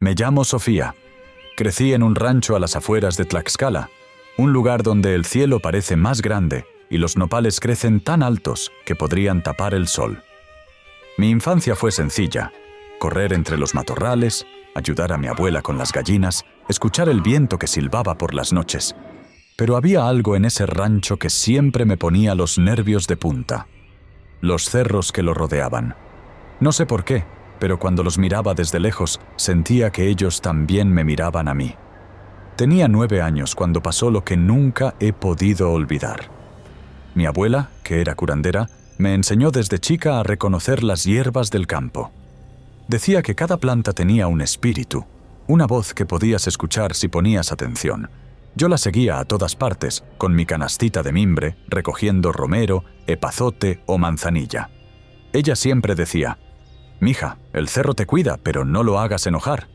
Me llamo Sofía. Crecí en un rancho a las afueras de Tlaxcala, un lugar donde el cielo parece más grande y los nopales crecen tan altos que podrían tapar el sol. Mi infancia fue sencilla: correr entre los matorrales, ayudar a mi abuela con las gallinas, escuchar el viento que silbaba por las noches. Pero había algo en ese rancho que siempre me ponía los nervios de punta: los cerros que lo rodeaban. No sé por qué, pero cuando los miraba desde lejos, sentía que ellos también me miraban a mí. Tenía 9 años cuando pasó lo que nunca he podido olvidar. Mi abuela, que era curandera, me enseñó desde chica a reconocer las hierbas del campo. Decía que cada planta tenía un espíritu, una voz que podías escuchar si ponías atención. Yo la seguía a todas partes, con mi canastita de mimbre, recogiendo romero, epazote o manzanilla. Ella siempre decía: «Mija, el cerro te cuida, pero no lo hagas enojar».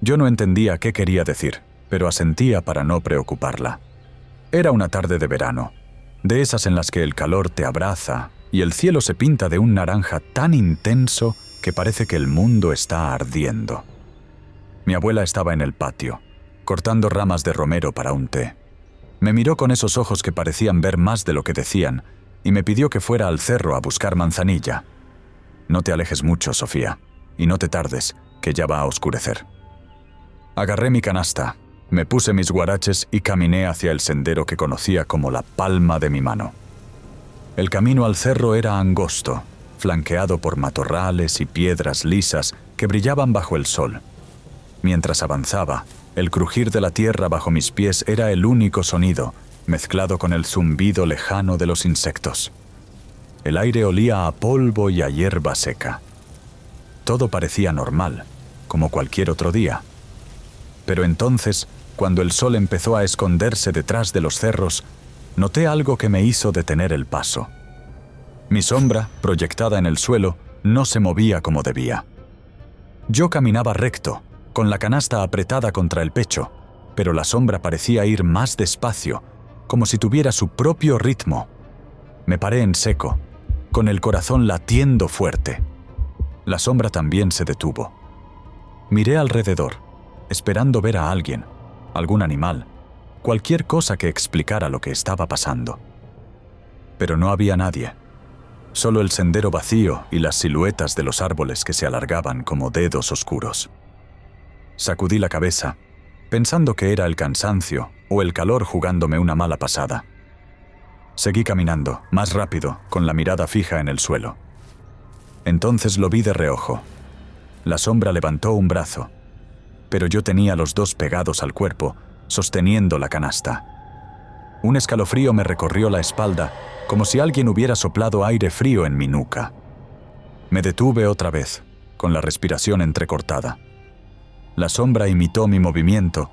Yo no entendía qué quería decir, pero asentía para no preocuparla. Era una tarde de verano, de esas en las que el calor te abraza y el cielo se pinta de un naranja tan intenso que parece que el mundo está ardiendo. Mi abuela estaba en el patio, cortando ramas de romero para un té. Me miró con esos ojos que parecían ver más de lo que decían y me pidió que fuera al cerro a buscar manzanilla. «No te alejes mucho, Sofía, y no te tardes, que ya va a oscurecer». Agarré mi canasta, me puse mis guaraches y caminé hacia el sendero que conocía como la palma de mi mano. El camino al cerro era angosto, flanqueado por matorrales y piedras lisas que brillaban bajo el sol. Mientras avanzaba, el crujir de la tierra bajo mis pies era el único sonido, mezclado con el zumbido lejano de los insectos. El aire olía a polvo y a hierba seca. Todo parecía normal, como cualquier otro día. Pero entonces, cuando el sol empezó a esconderse detrás de los cerros, noté algo que me hizo detener el paso. Mi sombra, proyectada en el suelo, no se movía como debía. Yo caminaba recto, con la canasta apretada contra el pecho, pero la sombra parecía ir más despacio, como si tuviera su propio ritmo. Me paré en seco, con el corazón latiendo fuerte. La sombra también se detuvo. Miré alrededor, esperando ver a alguien, algún animal, cualquier cosa que explicara lo que estaba pasando. Pero no había nadie. Solo el sendero vacío y las siluetas de los árboles que se alargaban como dedos oscuros. Sacudí la cabeza, pensando que era el cansancio o el calor jugándome una mala pasada. Seguí caminando, más rápido, con la mirada fija en el suelo. Entonces lo vi de reojo. La sombra levantó un brazo, pero yo tenía los dos pegados al cuerpo, sosteniendo la canasta. Un escalofrío me recorrió la espalda, como si alguien hubiera soplado aire frío en mi nuca. Me detuve otra vez, con la respiración entrecortada. La sombra imitó mi movimiento,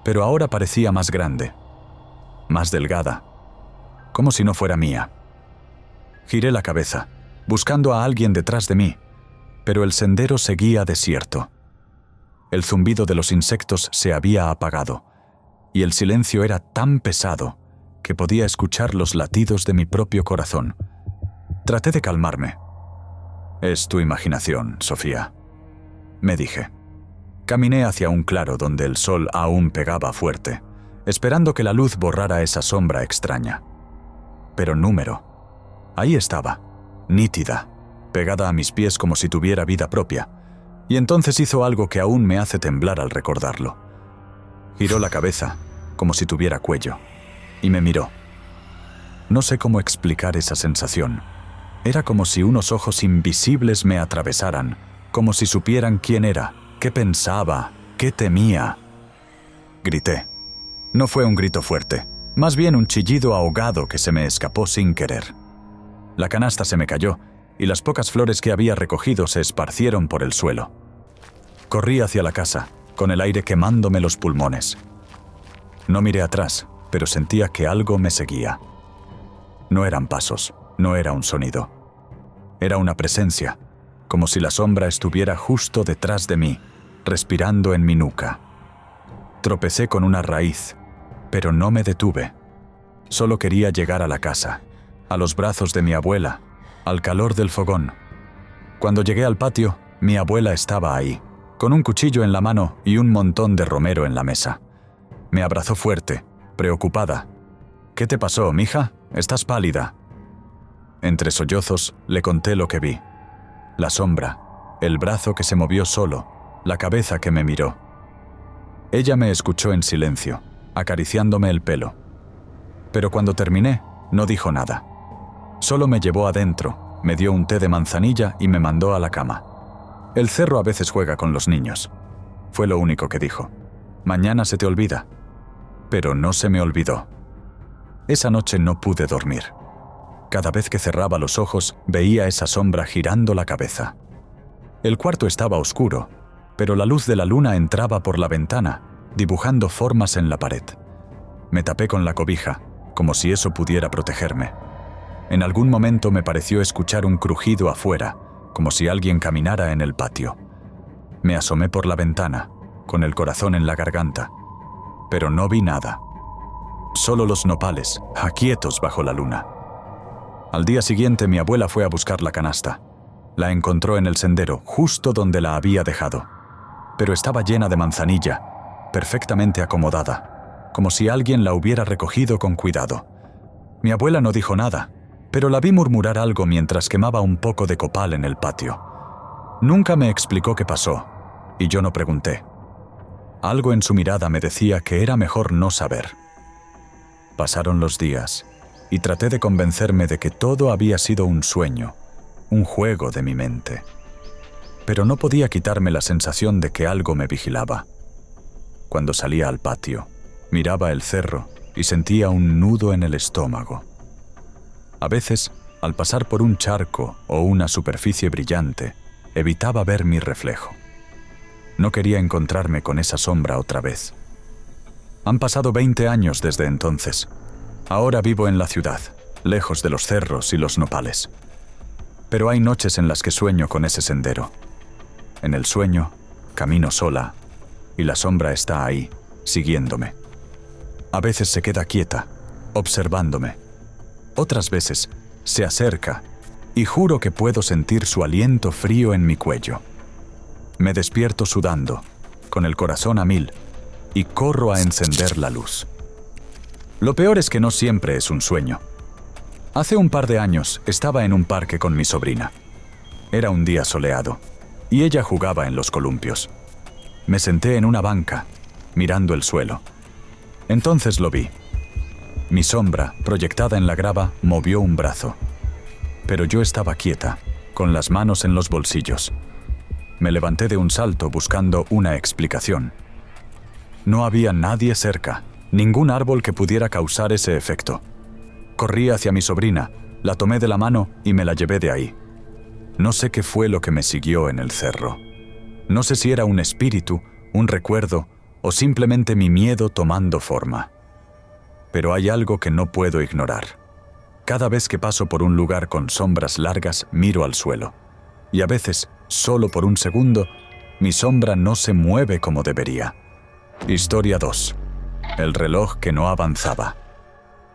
pero ahora parecía más grande, más delgada, como si no fuera mía. Giré la cabeza, buscando a alguien detrás de mí, pero el sendero seguía desierto. El zumbido de los insectos se había apagado, y el silencio era tan pesado que podía escuchar los latidos de mi propio corazón. Traté de calmarme. «Es tu imaginación, Sofía», me dije. Caminé hacia un claro donde el sol aún pegaba fuerte, esperando que la luz borrara esa sombra extraña. Pero Número, ahí estaba, nítida, pegada a mis pies como si tuviera vida propia, y entonces hizo algo que aún me hace temblar al recordarlo. Giró la cabeza, como si tuviera cuello, y me miró. No sé cómo explicar esa sensación. Era como si unos ojos invisibles me atravesaran, como si supieran quién era, qué pensaba, qué temía. Grité. No fue un grito fuerte, más bien un chillido ahogado que se me escapó sin querer. La canasta se me cayó, y las pocas flores que había recogido se esparcieron por el suelo. Corrí hacia la casa, con el aire quemándome los pulmones. No miré atrás, pero sentía que algo me seguía. No eran pasos, no era un sonido. Era una presencia, como si la sombra estuviera justo detrás de mí, respirando en mi nuca. Tropecé con una raíz, pero no me detuve. Solo quería llegar a la casa, a los brazos de mi abuela, al calor del fogón. Cuando llegué al patio, mi abuela estaba ahí, con un cuchillo en la mano y un montón de romero en la mesa. Me abrazó fuerte, preocupada. «¿Qué te pasó, mija? Estás pálida». Entre sollozos le conté lo que vi. La sombra, el brazo que se movió solo, la cabeza que me miró. Ella me escuchó en silencio, acariciándome el pelo. Pero cuando terminé, no dijo nada. Solo me llevó adentro, me dio un té de manzanilla y me mandó a la cama. «El cerro a veces juega con los niños», fue lo único que dijo. «Mañana se te olvida». Pero no se me olvidó. Esa noche no pude dormir. Cada vez que cerraba los ojos, veía esa sombra girando la cabeza. El cuarto estaba oscuro, pero la luz de la luna entraba por la ventana, dibujando formas en la pared. Me tapé con la cobija, como si eso pudiera protegerme. En algún momento me pareció escuchar un crujido afuera, como si alguien caminara en el patio. Me asomé por la ventana, con el corazón en la garganta, pero no vi nada. Solo los nopales, aquietos bajo la luna. Al día siguiente mi abuela fue a buscar la canasta. La encontró en el sendero, justo donde la había dejado. Pero estaba llena de manzanilla, perfectamente acomodada, como si alguien la hubiera recogido con cuidado. Mi abuela no dijo nada, pero la vi murmurar algo mientras quemaba un poco de copal en el patio. Nunca me explicó qué pasó, y yo no pregunté. Algo en su mirada me decía que era mejor no saber. Pasaron los días, y traté de convencerme de que todo había sido un sueño, un juego de mi mente. Pero no podía quitarme la sensación de que algo me vigilaba. Cuando salía al patio, miraba el cerro y sentía un nudo en el estómago. A veces, al pasar por un charco o una superficie brillante, evitaba ver mi reflejo. No quería encontrarme con esa sombra otra vez. Han pasado 20 años desde entonces. Ahora vivo en la ciudad, lejos de los cerros y los nopales. Pero hay noches en las que sueño con ese sendero. En el sueño, camino sola, y la sombra está ahí, siguiéndome. A veces se queda quieta, observándome. Otras veces se acerca, y juro que puedo sentir su aliento frío en mi cuello. Me despierto sudando, con el corazón a mil, y corro a encender la luz. Lo peor es que no siempre es un sueño. Hace un par de años estaba en un parque con mi sobrina. Era un día soleado, y ella jugaba en los columpios. Me senté en una banca, mirando el suelo. Entonces lo vi. Mi sombra, proyectada en la grava, movió un brazo. Pero yo estaba quieta, con las manos en los bolsillos. Me levanté de un salto buscando una explicación. No había nadie cerca, ningún árbol que pudiera causar ese efecto. Corrí hacia mi sobrina, la tomé de la mano y me la llevé de ahí. No sé qué fue lo que me siguió en el cerro. No sé si era un espíritu, un recuerdo o simplemente mi miedo tomando forma. Pero hay algo que no puedo ignorar. Cada vez que paso por un lugar con sombras largas, miro al suelo. Y a veces, solo por un segundo, mi sombra no se mueve como debería. Historia 2. El reloj que no avanzaba.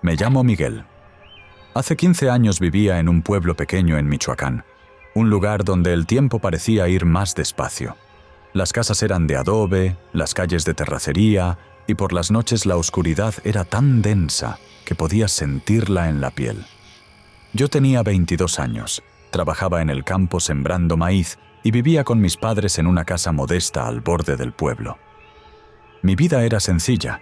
Me llamo Miguel. Hace 15 años vivía en un pueblo pequeño en Michoacán, un lugar donde el tiempo parecía ir más despacio. Las casas eran de adobe, las calles de terracería, y por las noches la oscuridad era tan densa que podías sentirla en la piel. Yo tenía 22 años, trabajaba en el campo sembrando maíz y vivía con mis padres en una casa modesta al borde del pueblo. Mi vida era sencilla: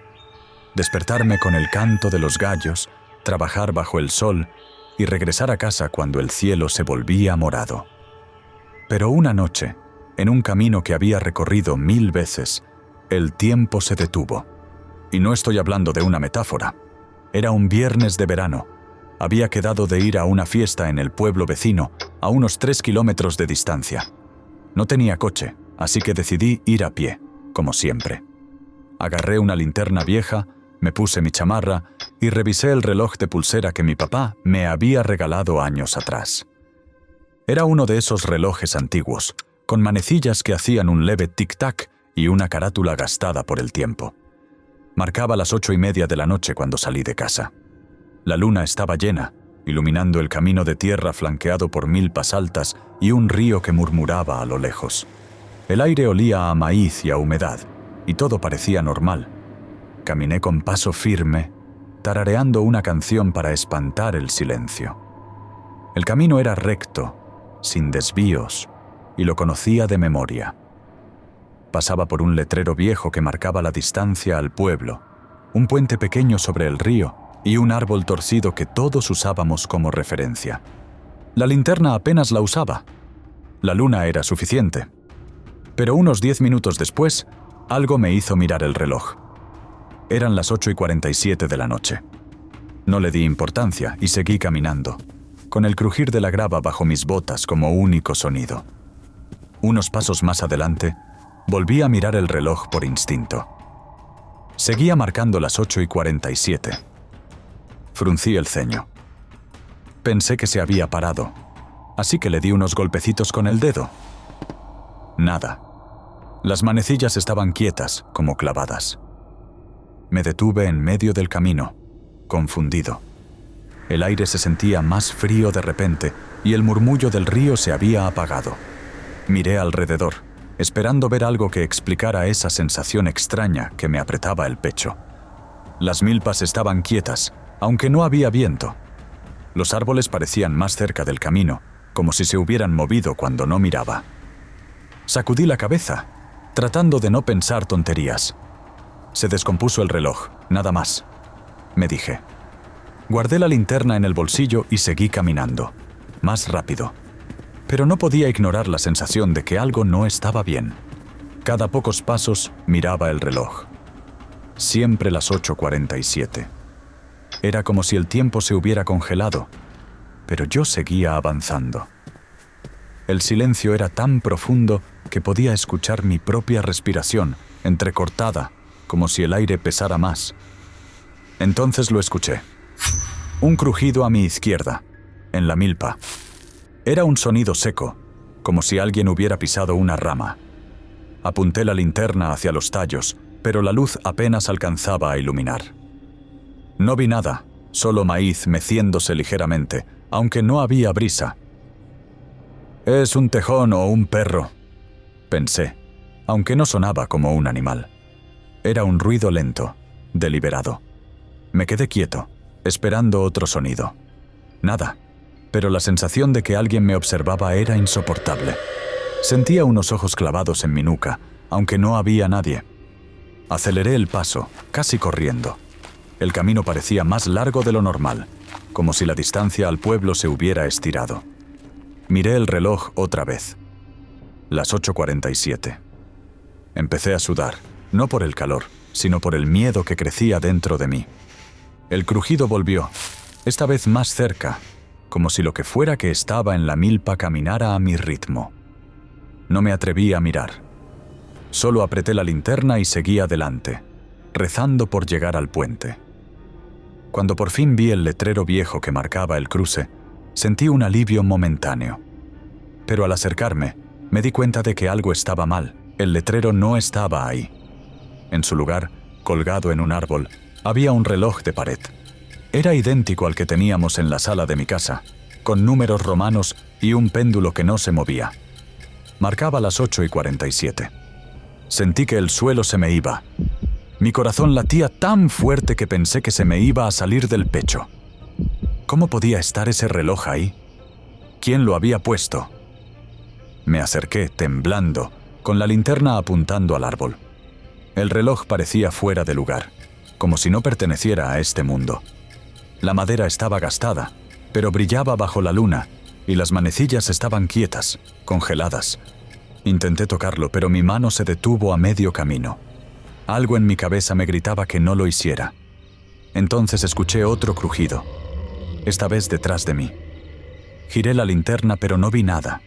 despertarme con el canto de los gallos, trabajar bajo el sol y regresar a casa cuando el cielo se volvía morado. Pero una noche, en un camino que había recorrido 1000 veces, el tiempo se detuvo. Y no estoy hablando de una metáfora. Era un viernes de verano. Había quedado de ir a una fiesta en el pueblo vecino, a unos 3 kilómetros de distancia. No tenía coche, así que decidí ir a pie, como siempre. Agarré una linterna vieja, me puse mi chamarra y revisé el reloj de pulsera que mi papá me había regalado años atrás. Era uno de esos relojes antiguos, con manecillas que hacían un leve tic-tac y una carátula gastada por el tiempo. Marcaba las 8:30 de la noche cuando salí de casa. La luna estaba llena, iluminando el camino de tierra flanqueado por milpas altas y un río que murmuraba a lo lejos. El aire olía a maíz y a humedad, y todo parecía normal. Caminé con paso firme, tarareando una canción para espantar el silencio. El camino era recto, sin desvíos, y lo conocía de memoria. Pasaba por un letrero viejo que marcaba la distancia al pueblo, un puente pequeño sobre el río y un árbol torcido que todos usábamos como referencia. La linterna apenas la usaba. La luna era suficiente. Pero unos 10 minutos después, algo me hizo mirar el reloj. Eran las 8:47 de la noche. No le di importancia y seguí caminando, con el crujir de la grava bajo mis botas como único sonido. Unos pasos más adelante, volví a mirar el reloj por instinto. Seguía marcando las 8:47. Fruncí el ceño. Pensé que se había parado, así que le di unos golpecitos con el dedo. Nada. Las manecillas estaban quietas, como clavadas. Me detuve en medio del camino, confundido. El aire se sentía más frío de repente y el murmullo del río se había apagado. Miré alrededor, esperando ver algo que explicara esa sensación extraña que me apretaba el pecho. Las milpas estaban quietas, aunque no había viento. Los árboles parecían más cerca del camino, como si se hubieran movido cuando no miraba. Sacudí la cabeza, tratando de no pensar tonterías. Se descompuso el reloj, nada más, me dije. Guardé la linterna en el bolsillo y seguí caminando, más rápido. Pero no podía ignorar la sensación de que algo no estaba bien. Cada pocos pasos miraba el reloj. Siempre las 8:47. Era como si el tiempo se hubiera congelado, pero yo seguía avanzando. El silencio era tan profundo que podía escuchar mi propia respiración, entrecortada, como si el aire pesara más. Entonces lo escuché. Un crujido a mi izquierda, en la milpa. Era un sonido seco, como si alguien hubiera pisado una rama. Apunté la linterna hacia los tallos, pero la luz apenas alcanzaba a iluminar. No vi nada, solo maíz meciéndose ligeramente, aunque no había brisa. «Es un tejón o un perro», pensé, aunque no sonaba como un animal. Era un ruido lento, deliberado. Me quedé quieto, esperando otro sonido. Nada, pero la sensación de que alguien me observaba era insoportable. Sentía unos ojos clavados en mi nuca, aunque no había nadie. Aceleré el paso, casi corriendo. El camino parecía más largo de lo normal, como si la distancia al pueblo se hubiera estirado. Miré el reloj otra vez. Las 8:47. Empecé a sudar, no por el calor, sino por el miedo que crecía dentro de mí. El crujido volvió, esta vez más cerca, como si lo que fuera que estaba en la milpa caminara a mi ritmo. No me atreví a mirar. Solo apreté la linterna y seguí adelante, rezando por llegar al puente. Cuando por fin vi el letrero viejo que marcaba el cruce, sentí un alivio momentáneo. Pero al acercarme, me di cuenta de que algo estaba mal. El letrero no estaba ahí. En su lugar, colgado en un árbol, había un reloj de pared. Era idéntico al que teníamos en la sala de mi casa, con números romanos y un péndulo que no se movía. Marcaba las 8:47. Sentí que el suelo se me iba. Mi corazón latía tan fuerte que pensé que se me iba a salir del pecho. ¿Cómo podía estar ese reloj ahí? ¿Quién lo había puesto? Me acerqué, temblando, con la linterna apuntando al árbol. El reloj parecía fuera de lugar, como si no perteneciera a este mundo. La madera estaba gastada, pero brillaba bajo la luna, y las manecillas estaban quietas, congeladas. Intenté tocarlo, pero mi mano se detuvo a medio camino. Algo en mi cabeza me gritaba que no lo hiciera. Entonces escuché otro crujido, esta vez detrás de mí. Giré la linterna, pero no vi nada.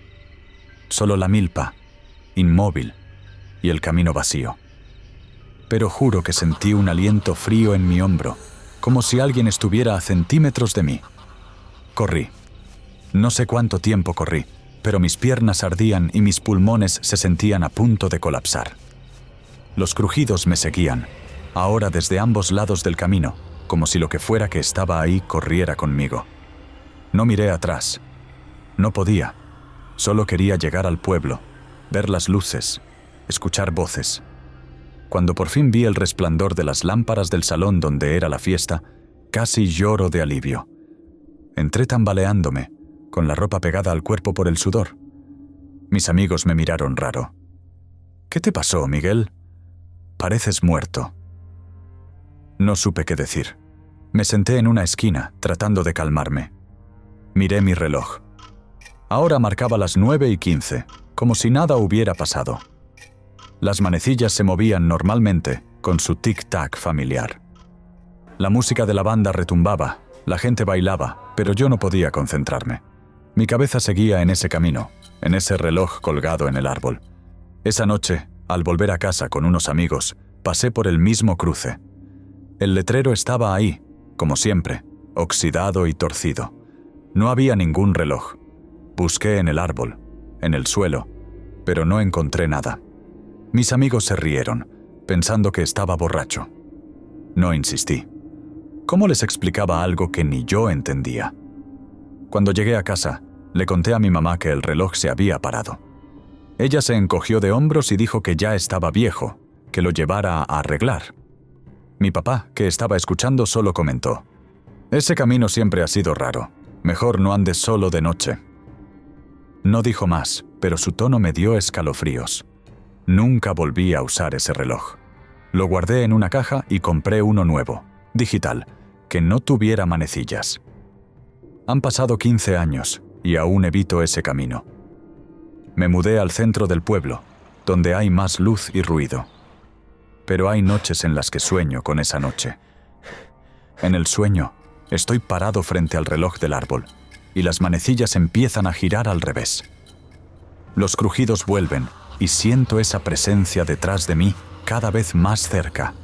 Solo la milpa, inmóvil, y el camino vacío. Pero juro que sentí un aliento frío en mi hombro, como si alguien estuviera a centímetros de mí. Corrí. No sé cuánto tiempo corrí, pero mis piernas ardían y mis pulmones se sentían a punto de colapsar. Los crujidos me seguían, ahora desde ambos lados del camino, como si lo que fuera que estaba ahí corriera conmigo. No miré atrás. No podía. Solo quería llegar al pueblo, ver las luces, escuchar voces. Cuando por fin vi el resplandor de las lámparas del salón donde era la fiesta, casi lloro de alivio. Entré tambaleándome, con la ropa pegada al cuerpo por el sudor. Mis amigos me miraron raro. «¿Qué te pasó, Miguel? Pareces muerto». No supe qué decir. Me senté en una esquina, tratando de calmarme. Miré mi reloj. Ahora marcaba las 9:15, como si nada hubiera pasado. Las manecillas se movían normalmente, con su tic-tac familiar. La música de la banda retumbaba, la gente bailaba, pero yo no podía concentrarme. Mi cabeza seguía en ese camino, en ese reloj colgado en el árbol. Esa noche, al volver a casa con unos amigos, pasé por el mismo cruce. El letrero estaba ahí, como siempre, oxidado y torcido. No había ningún reloj. Busqué en el árbol, en el suelo, pero no encontré nada. Mis amigos se rieron, pensando que estaba borracho. No insistí. ¿Cómo les explicaba algo que ni yo entendía? Cuando llegué a casa, le conté a mi mamá que el reloj se había parado. Ella se encogió de hombros y dijo que ya estaba viejo, que lo llevara a arreglar. Mi papá, que estaba escuchando, solo comentó: «Ese camino siempre ha sido raro. Mejor no andes solo de noche». No dijo más, pero su tono me dio escalofríos. Nunca volví a usar ese reloj. Lo guardé en una caja y compré uno nuevo, digital, que no tuviera manecillas. Han pasado 15 años y aún evito ese camino. Me mudé al centro del pueblo, donde hay más luz y ruido. Pero hay noches en las que sueño con esa noche. En el sueño, estoy parado frente al reloj del árbol y las manecillas empiezan a girar al revés. Los crujidos vuelven y siento esa presencia detrás de mí cada vez más cerca.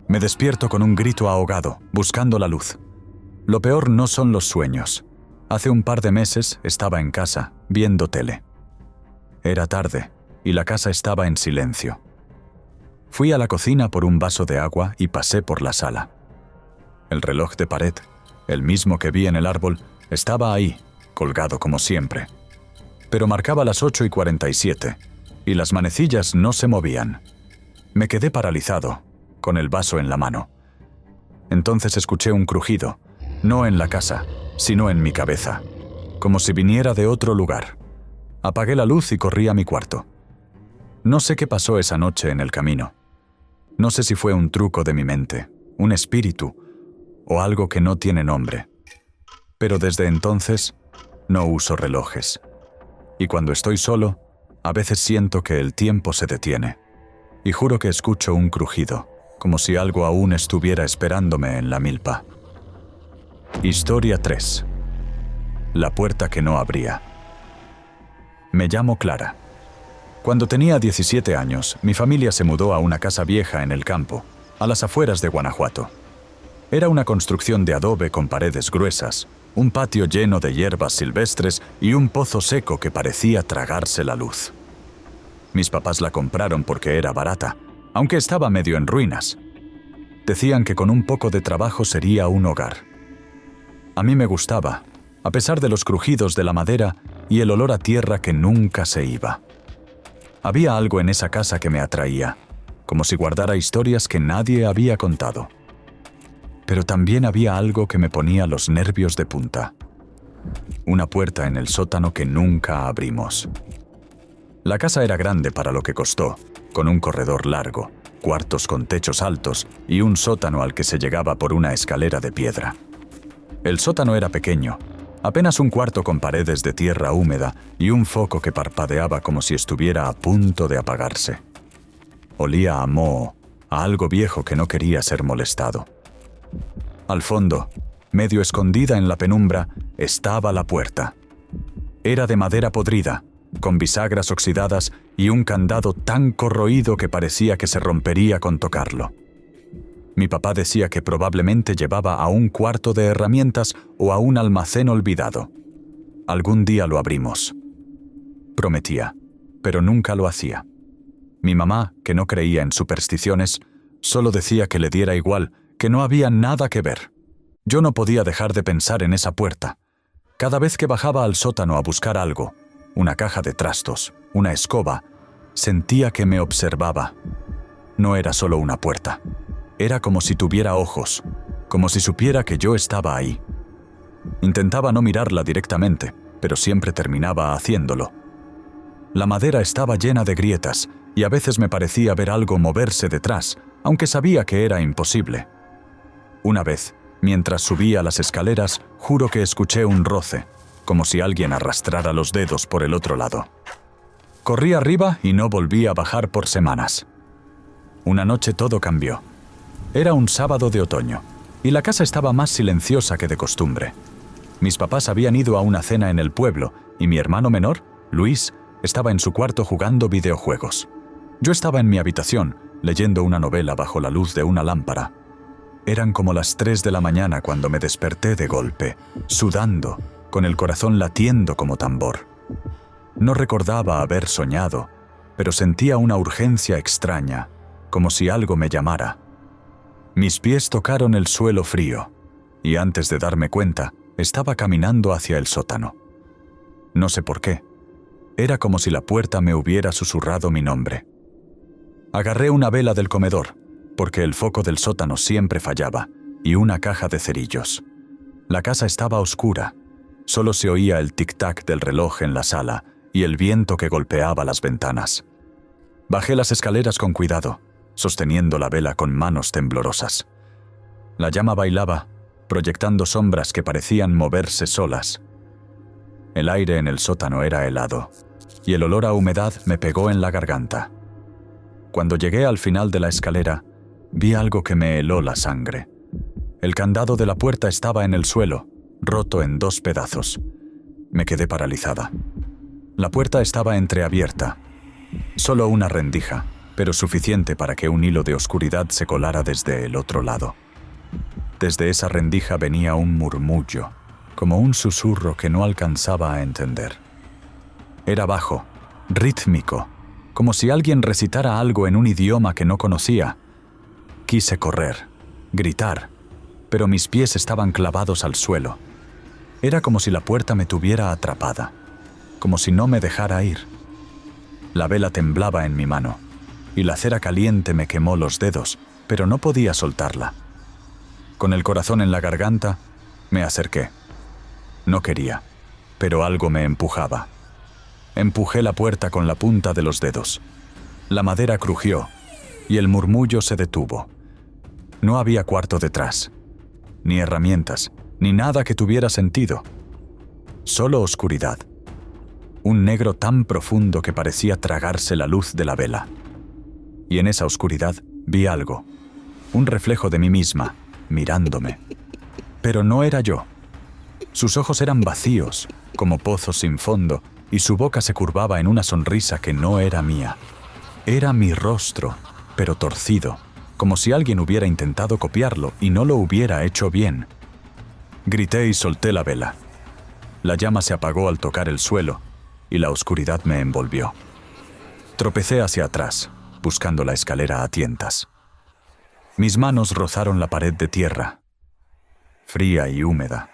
Me despierto con un grito ahogado, buscando la luz. Lo peor no son los sueños. Hace un par de meses estaba en casa, viendo tele. Era tarde y la casa estaba en silencio. Fui a la cocina por un vaso de agua y pasé por la sala. El reloj de pared, el mismo que vi en el árbol, estaba ahí, colgado como siempre. Pero marcaba las 8:47 y las manecillas no se movían. Me quedé paralizado, con el vaso en la mano. Entonces escuché un crujido, no en la casa, sino en mi cabeza, como si viniera de otro lugar. Apagué la luz y corrí a mi cuarto. No sé qué pasó esa noche en el camino. No sé si fue un truco de mi mente, un espíritu, o algo que no tiene nombre. Pero desde entonces, no uso relojes. Y cuando estoy solo, a veces siento que el tiempo se detiene. Y juro que escucho un crujido, como si algo aún estuviera esperándome en la milpa. Historia 3. La puerta que no abría. Me llamo Clara. Cuando tenía 17 años, mi familia se mudó a una casa vieja en el campo, a las afueras de Guanajuato. Era una construcción de adobe con paredes gruesas, un patio lleno de hierbas silvestres y un pozo seco que parecía tragarse la luz. Mis papás la compraron porque era barata, aunque estaba medio en ruinas. Decían que con un poco de trabajo sería un hogar. A mí me gustaba, a pesar de los crujidos de la madera y el olor a tierra que nunca se iba. Había algo en esa casa que me atraía, como si guardara historias que nadie había contado. Pero también había algo que me ponía los nervios de punta. Una puerta en el sótano que nunca abrimos. La casa era grande para lo que costó, con un corredor largo, cuartos con techos altos y un sótano al que se llegaba por una escalera de piedra. El sótano era pequeño, apenas un cuarto con paredes de tierra húmeda y un foco que parpadeaba como si estuviera a punto de apagarse. Olía a moho, a algo viejo que no quería ser molestado. Al fondo, medio escondida en la penumbra, estaba la puerta. Era de madera podrida, con bisagras oxidadas y un candado tan corroído que parecía que se rompería con tocarlo. Mi papá decía que probablemente llevaba a un cuarto de herramientas o a un almacén olvidado. Algún día lo abrimos. Prometía, pero nunca lo hacía. Mi mamá, que no creía en supersticiones, solo decía que le diera igual, que no había nada que ver. Yo no podía dejar de pensar en esa puerta. Cada vez que bajaba al sótano a buscar algo, una caja de trastos, una escoba, Sentía que me observaba. No era solo una puerta. Era como si tuviera ojos, como si supiera que yo estaba ahí. Intentaba no mirarla directamente, pero siempre terminaba haciéndolo. La madera estaba llena de grietas y a veces me parecía ver algo moverse detrás, aunque sabía que era imposible. Una vez, mientras subía las escaleras, juro que escuché un roce, como si alguien arrastrara los dedos por el otro lado. Corrí arriba y no volví a bajar por semanas. Una noche todo cambió. Era un sábado de otoño, y la casa estaba más silenciosa que de costumbre. Mis papás habían ido a una cena en el pueblo, y mi hermano menor, Luis, estaba en su cuarto jugando videojuegos. Yo estaba en mi habitación, leyendo una novela bajo la luz de una lámpara. Eran como las 3 de la mañana cuando me desperté de golpe, sudando, con el corazón latiendo como tambor. No recordaba haber soñado, pero sentía una urgencia extraña, como si algo me llamara. Mis pies tocaron el suelo frío, y antes de darme cuenta, estaba caminando hacia el sótano. No sé por qué. Era como si la puerta me hubiera susurrado mi nombre. Agarré una vela del comedor, porque el foco del sótano siempre fallaba, y una caja de cerillos. La casa estaba oscura. Solo se oía el tic-tac del reloj en la sala y el viento que golpeaba las ventanas. Bajé las escaleras con cuidado, sosteniendo la vela con manos temblorosas. La llama bailaba, proyectando sombras que parecían moverse solas. El aire en el sótano era helado, y el olor a humedad me pegó en la garganta. Cuando llegué al final de la escalera, vi algo que me heló la sangre. El candado de la puerta estaba en el suelo, roto en 2 pedazos. Me quedé paralizada. La puerta estaba entreabierta. Solo una rendija, pero suficiente para que un hilo de oscuridad se colara desde el otro lado. Desde esa rendija venía un murmullo, como un susurro que no alcanzaba a entender. Era bajo, rítmico, como si alguien recitara algo en un idioma que no conocía. Quise correr, gritar, pero mis pies estaban clavados al suelo. Era como si la puerta me tuviera atrapada, como si no me dejara ir. La vela temblaba en mi mano, y la cera caliente me quemó los dedos, pero no podía soltarla. Con el corazón en la garganta, me acerqué. No quería, pero algo me empujaba. Empujé la puerta con la punta de los dedos. La madera crujió, y el murmullo se detuvo. No había cuarto detrás, ni herramientas, ni nada que tuviera sentido. Solo oscuridad. Un negro tan profundo que parecía tragarse la luz de la vela. Y en esa oscuridad vi algo, un reflejo de mí misma, mirándome. Pero no era yo. Sus ojos eran vacíos, como pozos sin fondo, y su boca se curvaba en una sonrisa que no era mía. Era mi rostro, pero torcido, como si alguien hubiera intentado copiarlo y no lo hubiera hecho bien. Grité y solté la vela. La llama se apagó al tocar el suelo, y la oscuridad me envolvió. Tropecé hacia atrás, buscando la escalera a tientas. Mis manos rozaron la pared de tierra, fría y húmeda,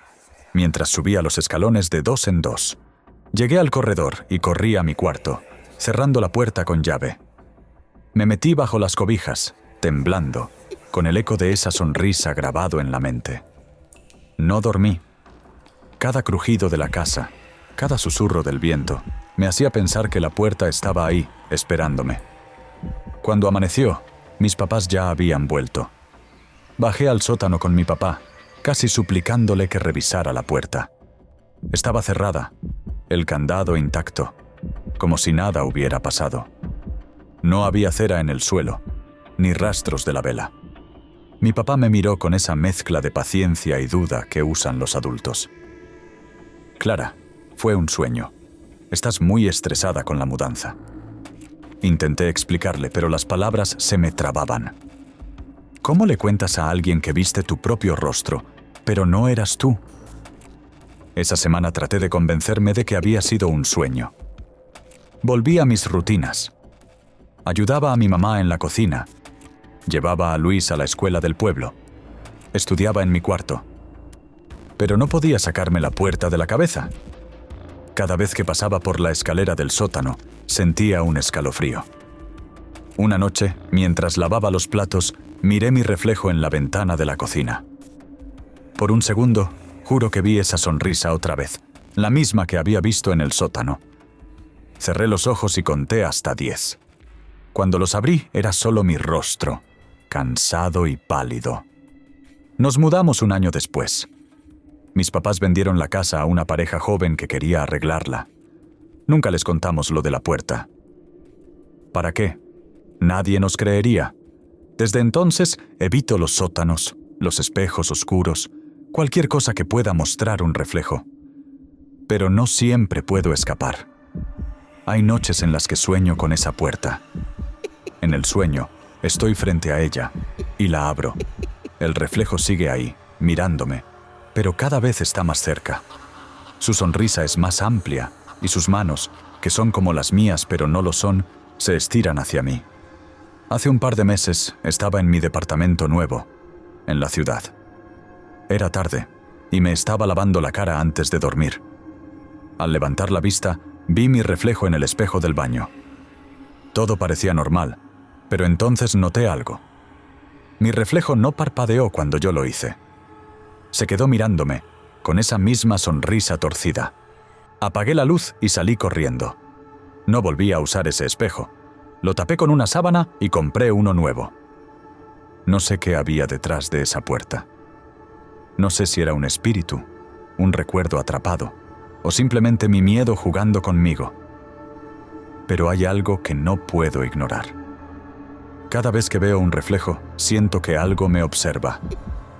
mientras subía los escalones de 2 en 2. Llegué al corredor y corrí a mi cuarto, cerrando la puerta con llave. Me metí bajo las cobijas, temblando, con el eco de esa sonrisa grabado en la mente. No dormí. Cada crujido de la casa, cada susurro del viento, me hacía pensar que la puerta estaba ahí, esperándome. Cuando amaneció, mis papás ya habían vuelto. Bajé al sótano con mi papá, casi suplicándole que revisara la puerta. Estaba cerrada, el candado intacto, como si nada hubiera pasado. No había cera en el suelo, ni rastros de la vela. Mi papá me miró con esa mezcla de paciencia y duda que usan los adultos. Clara, fue un sueño. Estás muy estresada con la mudanza. Intenté explicarle, pero las palabras se me trababan. ¿Cómo le cuentas a alguien que viste tu propio rostro, pero no eras tú? Esa semana traté de convencerme de que había sido un sueño. Volví a mis rutinas. Ayudaba a mi mamá en la cocina. Llevaba a Luis a la escuela del pueblo. Estudiaba en mi cuarto. Pero no podía sacarme la puerta de la cabeza. Cada vez que pasaba por la escalera del sótano, sentía un escalofrío. Una noche, mientras lavaba los platos, miré mi reflejo en la ventana de la cocina. Por un segundo, juro que vi esa sonrisa otra vez, la misma que había visto en el sótano. Cerré los ojos y conté hasta 10. Cuando los abrí, era solo mi rostro, cansado y pálido. Nos mudamos un año después. Mis papás vendieron la casa a una pareja joven que quería arreglarla. Nunca les contamos lo de la puerta. ¿Para qué? Nadie nos creería. Desde entonces, evito los sótanos, los espejos oscuros, cualquier cosa que pueda mostrar un reflejo. Pero no siempre puedo escapar. Hay noches en las que sueño con esa puerta. En el sueño, estoy frente a ella y la abro. El reflejo sigue ahí, mirándome, pero cada vez está más cerca. Su sonrisa es más amplia y sus manos, que son como las mías pero no lo son, se estiran hacia mí. Hace un par de meses estaba en mi departamento nuevo, en la ciudad. Era tarde y me estaba lavando la cara antes de dormir. Al levantar la vista, vi mi reflejo en el espejo del baño. Todo parecía normal, pero entonces noté algo. Mi reflejo no parpadeó cuando yo lo hice. Se quedó mirándome, con esa misma sonrisa torcida. Apagué la luz y salí corriendo. No volví a usar ese espejo. Lo tapé con una sábana y compré uno nuevo. No sé qué había detrás de esa puerta. No sé si era un espíritu, un recuerdo atrapado, o simplemente mi miedo jugando conmigo. Pero hay algo que no puedo ignorar. Cada vez que veo un reflejo, siento que algo me observa.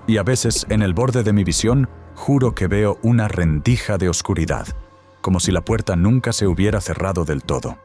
Y a veces, en el borde de mi visión, juro que veo una rendija de oscuridad, como si la puerta nunca se hubiera cerrado del todo.